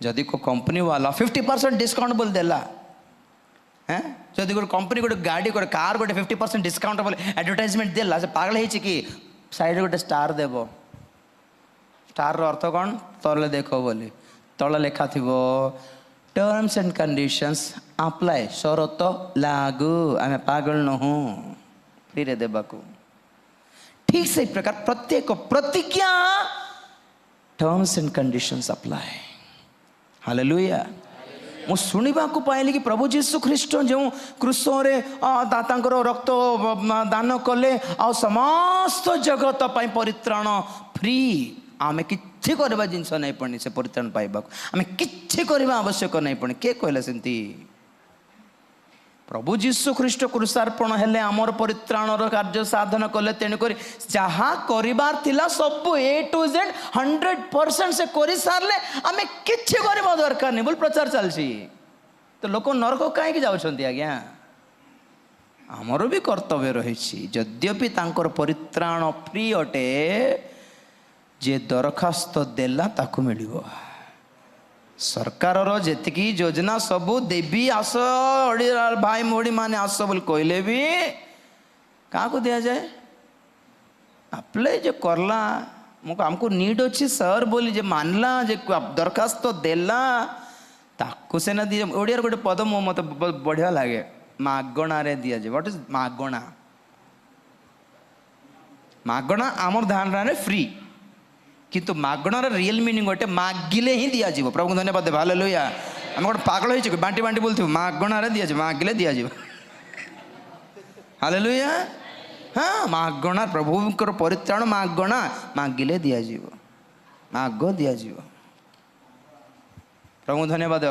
जदि को कंपनी वाला 50% डिस्काउंट बोल देला हैं, जदि गोटे कंपनी गोटे गाड़ी गोटे कार गोटे 50% डिस्काउंट बोले एडवर्टाइजमेंट देला से पागल है कि साइड गोटे स्टार देव। स्टार अर्थ कौन तले देख बोली तले लेखा थी टर्म्स एंड कंडीशंस अप्लाई शरत लागू आम पागल नहूँ फ्री देवा को। ठीक से प्रकार प्रत्येक प्रतिज्ञा terms and conditions apply. Hallelujah. मु शुणा पाइली कि प्रभु जीशु ख्रीष्ट जो क्रूसरे रक्त दान कले आ समस्त जगत पाई परित्राण फ्री आमे किछि करबा जिंस नहीं पड़नी से परित्राण पाइबा आमे किछि करबा आवश्यक नहीं पड़नी। के कहले सेंती प्रभु जीशु ख्रीष्ट क्रूसार्पण हेले आमर परित्राणर कार्य साधन कले तेणुक जहाँ करार थिला सब A to Z 100% से कर सारे आम कि दरकार नहीं बोल प्रचार चलती तो लोक नरक कहीं जाऊँगी आज्ञा। आमर भी कर्तव्य रही यद्यपि तांकर परित्राण फ्री अटे जे दरखास्त देला ताकू मिलिबो। सरकार जी योजना सबू देवी आस भाई मोड़ी माने आस बोल कहले भी क्या को दिया जाए अप्लाई जो करला आमको नीड अच्छी सर बोली जे मानला जे दरखास्त देला ताकू से ना दिए। ओडिया गोटे पद मो मत बढ़िया लगे मागणा रे दिया जाए। What is मागणा? मागणा आमर धारणा रे फ्री किंतु मागणार रियल मीनिंग गोटे मागिले ही दिया जीव। प्रभु को धन्यवाद देव। हालेलुया। आम गोटे पागल हो बांटी बांटी बोलते मागणार दिया जाए मागिले दिया जीव। हालेलुया। हाँ मागणार प्रभुंकर परित्राण मागणा मागिले दिया जीव माग दिया जीव। प्रभु धन्यवाद।